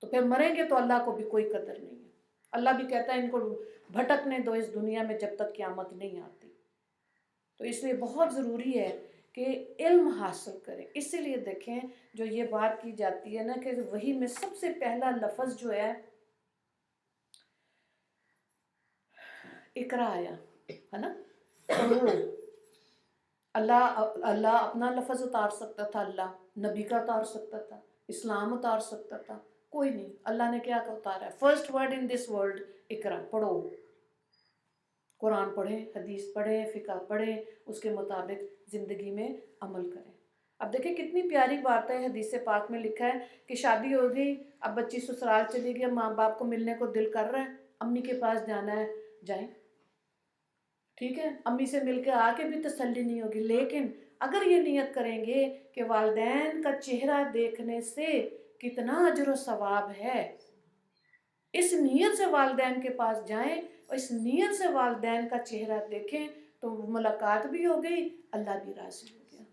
تو پھر مریں گے تو اللہ کو بھی کوئی قدر نہیں ہے۔ اللہ بھی کہتا ہے ان کو بھٹکنے دو اس دنیا میں جب تک قیامت نہیں آتی۔ تو اس لیے بہت ضروری ہے کہ علم حاصل کریں۔ اسی لیے دیکھیں جو یہ بات کی جاتی ہے نا کہ وحی میں سب سے پہلا لفظ جو ہے اقرا آیا ہے نا، پڑھو۔ اللہ اپنا لفظ اتار سکتا تھا، اللہ نبی کا اتار سکتا تھا، اسلام اتار سکتا تھا، کوئی نہیں، اللہ نے کیا اتارا ہے؟ First word in this world اقرا، پڑھو، قرآن پڑھیں، حدیث پڑھیں، فقہ پڑھیں، اس کے مطابق زندگی میں عمل کریں۔ اب دیکھیں کتنی پیاری بات ہے، حدیث پاک میں لکھا ہے کہ شادی ہو گئی، اب بچی سسرال چلی گئی، ماں باپ کو ملنے کو دل کر رہا ہے، امی کے پاس جانا ہے، جائیں۔ ٹھیک ہے، امی سے مل کے آ کے بھی تسلی نہیں ہوگی، لیکن اگر یہ نیت کریں گے کہ والدین کا چہرہ دیکھنے سے کتنا اجر و ثواب ہے، اس نیت سے والدین کے پاس جائیں اور اس نیت سے والدین کا چہرہ دیکھیں تو ملاقات بھی ہو گئی، اللہ بھی راضی ہو گیا،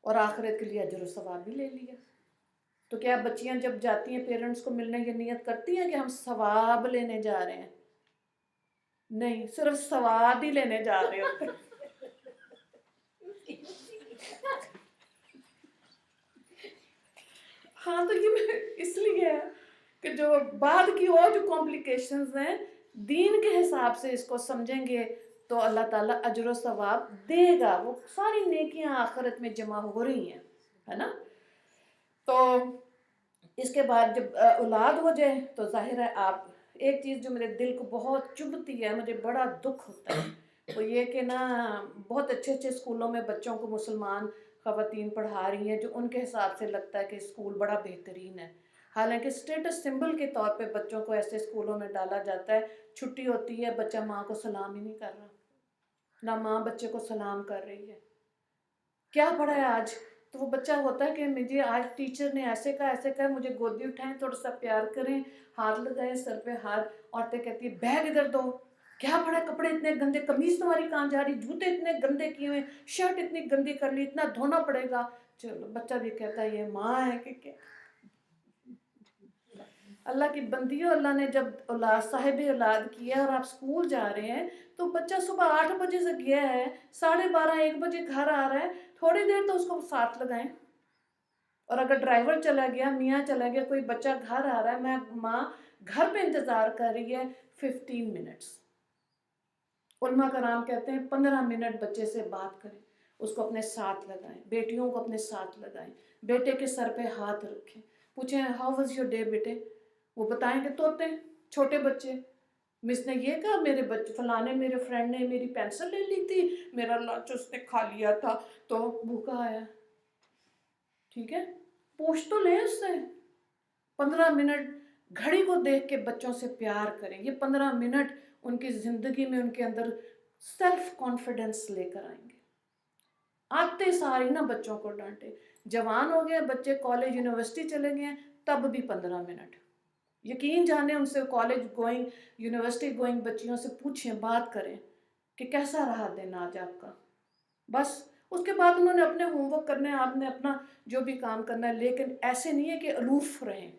اور آخرت کے لیے اجر و ثواب بھی لے لیا۔ تو کیا بچیاں جب جاتی ہیں پیرنٹس کو ملنے کی نیت کرتی ہیں کہ ہم ثواب لینے جا رہے ہیں؟ نہیں، صرف ثواب ہی لینے جا رہے ہوتے ہیں۔ ہاں تو یہ اس لیے ہے کہ جو بعد کی اور جو کمپلیکیشنز ہیں دین کے حساب سے اس کو سمجھیں گے تو اللہ تعالیٰ اجر و ثواب دے گا، وہ ساری نیکیاں آخرت میں جمع ہو رہی ہیں، ہے نا۔ تو اس کے بعد جب اولاد ہو جائے تو ظاہر ہے آپ، ایک چیز جو میرے دل کو بہت چبھتی ہے، مجھے بڑا دکھ ہوتا ہے، وہ یہ کہ نا بہت اچھے اچھے اسکولوں میں بچوں کو مسلمان خواتین پڑھا رہی ہیں جو ان کے حساب سے لگتا ہے کہ اسکول بڑا بہترین ہے، حالانکہ اسٹیٹس سمبل کے طور پہ بچوں کو ایسے اسکولوں میں ڈالا جاتا ہے، چھٹی ہوتی ہے بچہ ماں کو سلام ہی نہیں کر رہا، نہ ماں بچے کو سلام کر رہی ہے، کیا پڑھا ہے آج؟ تو وہ بچہ ہوتا ہے کہ مجھے آج ٹیچر نے ایسے کہا، مجھے گودی اٹھائیں، تھوڑا سا پیار کریں، ہاتھ لگائیں سر پہ ہاتھ، عورتیں کہتی ہیں بیگ ادھر دو، کیا پڑھا ہے، کپڑے اتنے گندے، قمیض تمہاری کہاں جا رہی، جوتے اتنے گندے کیے ہوئے، شرٹ اتنی گندی کر لی، اتنا دھونا پڑے گا۔ چلو بچہ بھی کہتا ہے یہ ماں ہے کہ کیا۔ اللہ کی بندیوں، اللہ نے جب اولاد صاحب اولاد کیا اور آپ اسکول جا رہے ہیں تو بچہ صبح 8 بجے سے گیا ہے، 12:30 1 بجے گھر آ رہا ہے، تھوڑی دیر تو اس کو ساتھ لگائیں۔ اور اگر ڈرائیور چلا گیا، میاں چلا گیا، کوئی بچہ گھر آ رہا ہے، ماں گھر پہ انتظار کر رہی ہے 15 منٹس، علماء کرام کہتے ہیں 15 منٹ بچے سے بات کریں، اس کو اپنے ساتھ لگائیں، بیٹیوں کو اپنے ساتھ لگائیں، بیٹے کے سر پہ ہاتھ رکھیں، پوچھیں ہاؤ واز یور ڈے بیٹے، وہ بتائیں کہ طوطے چھوٹے بچے، مس نے یہ کہا میرے بچے فلانے میرے فرینڈ نے میری پینسل لے لی تھی، میرا لنچ اس نے کھا لیا تھا تو بھوکا آیا۔ ٹھیک ہے، پوچھ تو لیں اس سے۔ 15 منٹ گھڑی کو دیکھ کے بچوں سے پیار کریں، یہ 15 منٹ ان کی زندگی میں ان کے اندر سیلف کانفیڈنس لے کر آئیں گے۔ آتے ساری نا بچوں کو ڈانٹے، جوان ہو گئے بچے، کالج یونیورسٹی چلے گئے تب بھی 15 منٹ، یقین جانیں ان سے کالج گوئنگ یونیورسٹی گوئنگ بچیوں سے پوچھیں، بات کریں کہ کیسا رہا دن آج آپ کا، بس اس کے بعد انہوں نے اپنے ہوم ورک کرنا ہے، آپ نے اپنا جو بھی کام کرنا ہے، لیکن ایسے نہیں ہے کہ الوف رہیں۔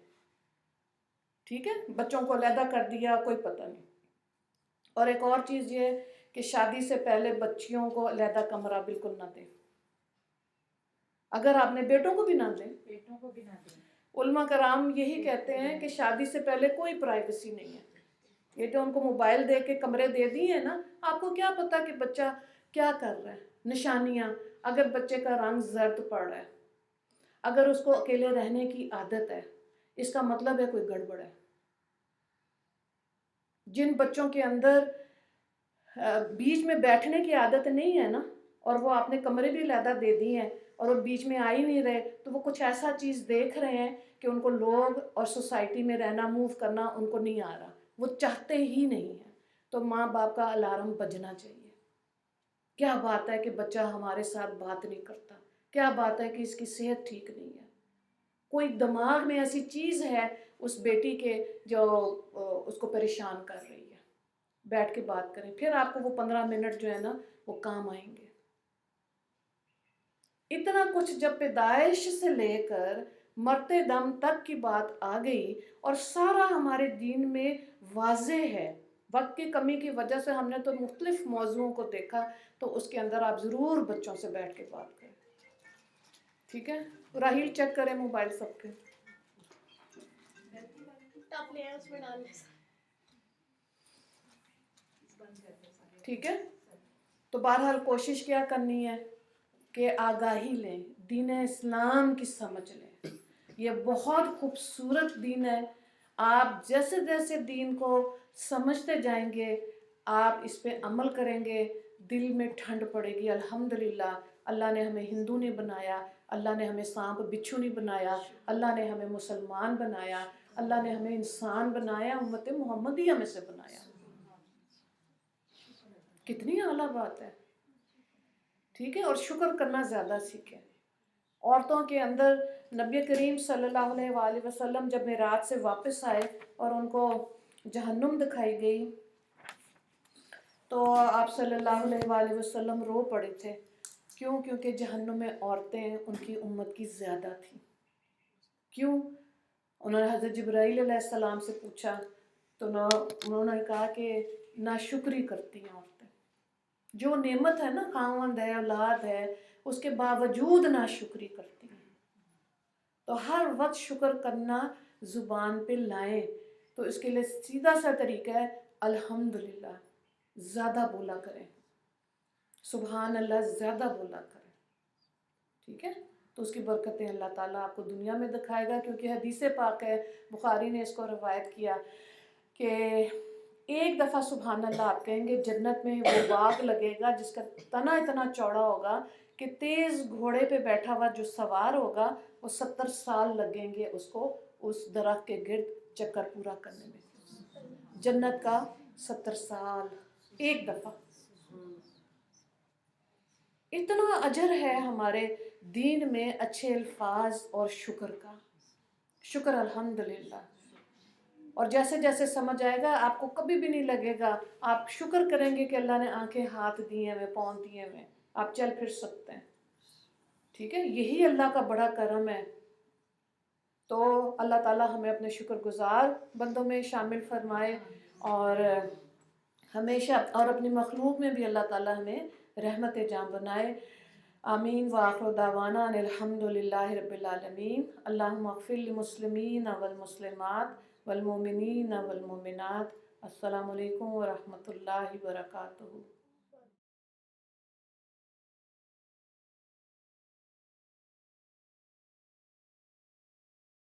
ٹھیک ہے، بچوں کو علیحدہ کر دیا، کوئی پتہ نہیں۔ اور ایک اور چیز یہ ہے کہ شادی سے پہلے بچیوں کو علیحدہ کمرہ بالکل نہ دیں، اگر آپ نے بیٹوں کو بھی نہ دیں، علماء کرام یہی کہتے ہیں کہ شادی سے پہلے کوئی پرائیویسی نہیں ہے۔ یہ تو ان کو موبائل دے کے کمرے دے دی ہیں نا، آپ کو کیا پتا کہ بچہ کیا کر رہا ہے، نشانیاں، اگر بچے کا رنگ زرد پڑ رہا ہے، اگر اس کو اکیلے رہنے کی عادت ہے، اس کا مطلب ہے کوئی گڑبڑ ہے۔ جن بچوں کے اندر بیچ میں بیٹھنے کی عادت نہیں ہے نا، اور وہ آپ نے کمرے بھی علیحدہ دے دی ہیں اور وہ بیچ میں آ ہی نہیں رہے، تو وہ کچھ ایسا چیز دیکھ رہے ہیں کہ ان کو لوگ اور سوسائٹی میں رہنا، موو کرنا ان کو نہیں آ رہا، وہ چاہتے ہی نہیں ہیں۔ تو ماں باپ کا الارم بجنا چاہیے۔ کیا بات ہے کہ بچہ ہمارے ساتھ بات نہیں کرتا، کیا بات ہے کہ اس کی صحت ٹھیک نہیں ہے، کوئی دماغ میں ایسی چیز ہے اس بیٹی کے جو اس کو پریشان کر رہی ہے، بیٹھ کے بات کریں، پھر آپ کو وہ 15 منٹ جو ہے نا وہ کام آئیں گے۔ اتنا کچھ جب پیدائش سے لے کر مرتے دم تک کی بات آ گئی اور سارا ہمارے دین میں واضح ہے، وقت کی کمی کی وجہ سے ہم نے تو مختلف موضوعوں کو دیکھا، تو اس کے اندر آپ ضرور بچوں سے بیٹھ کے بات کریں۔ ٹھیک ہے، راہیل چیک کریں موبائل سب کے۔ ٹھیک ہے، تو بہرحال کوشش کیا کرنی ہے کہ آگاہی لیں، دین اسلام کی سمجھ لیں، یہ بہت خوبصورت دین ہے۔ آپ جیسے جیسے دین کو سمجھتے جائیں گے، آپ اس پہ عمل کریں گے، دل میں ٹھنڈ پڑے گی۔ الحمدللہ اللہ نے ہمیں ہندو نہیں بنایا، اللہ نے ہمیں سانپ بچھو نہیں بنایا، اللہ نے ہمیں مسلمان بنایا، اللہ نے ہمیں انسان بنایا، امت محمدیہ میں سے بنایا۔ کتنی اعلیٰ بات ہے۔ ٹھیک ہے، اور شکر کرنا زیادہ سیکھیں۔ عورتوں کے اندر نبی کریم صلی اللہ علیہ وآلہ وسلم جب معراج سے واپس آئے اور ان کو جہنم دکھائی گئی تو آپ صلی اللہ علیہ وآلہ وسلم رو پڑے تھے۔ کیوں؟ کیونکہ جہنم میں عورتیں ان کی امت کی زیادہ تھیں۔ کیوں؟ انہوں نے حضرت جبرائیل علیہ السلام سے پوچھا تو انہوں نے کہا کہ ناشکری کرتی ہیں عورتیں، جو نعمت ہے نا، خاوند ہے، اولاد ہے، اس کے باوجود ناشکری کرتی ہیں۔ تو ہر وقت شکر کرنا زبان پہ لائیں، تو اس کے لیے سیدھا سا طریقہ ہے الحمدللہ زیادہ بولا کریں، سبحان اللہ زیادہ بولا کریں۔ ٹھیک ہے، تو اس کی برکتیں اللہ تعالیٰ آپ کو دنیا میں دکھائے گا، کیونکہ حدیث پاک ہے، بخاری نے اس کو روایت کیا کہ ایک دفعہ سبحان اللہ آپ کہیں گے، جنت میں وہ باغ لگے گا جس کا تنا اتنا چوڑا ہوگا کہ تیز گھوڑے پہ بیٹھا ہوا جو سوار ہوگا وہ 70 سال لگیں گے اس کو اس درخت کے گرد چکر پورا کرنے میں۔ جنت کا 70 سال ایک دفعہ۔ اتنا اجر ہے ہمارے دین میں اچھے الفاظ اور شکر کا، شکر الحمدللہ۔ اور جیسے جیسے سمجھ آئے گا آپ کو کبھی بھی نہیں لگے گا، آپ شکر کریں گے کہ اللہ نے آنکھیں، ہاتھ دیے ہوئے، پاؤں دیے ہوئے، آپ چل پھر سکتے ہیں۔ ٹھیک ہے، یہی اللہ کا بڑا کرم ہے تو اللہ تعالیٰ ہمیں اپنے شکر گزار بندوں میں شامل فرمائے، اور ہمیشہ اور اپنی مخلوق میں بھی اللہ تعالیٰ ہمیں رحمت جاں بنائے۔ آمین وآخر دعوانا ان الحمد للہ رب العالمین۔ اللہم اغفر للمسلمین والمسلمات والمؤمنین والمؤمنات۔ السلام علیکم ورحمۃ اللہ وبرکاتہ۔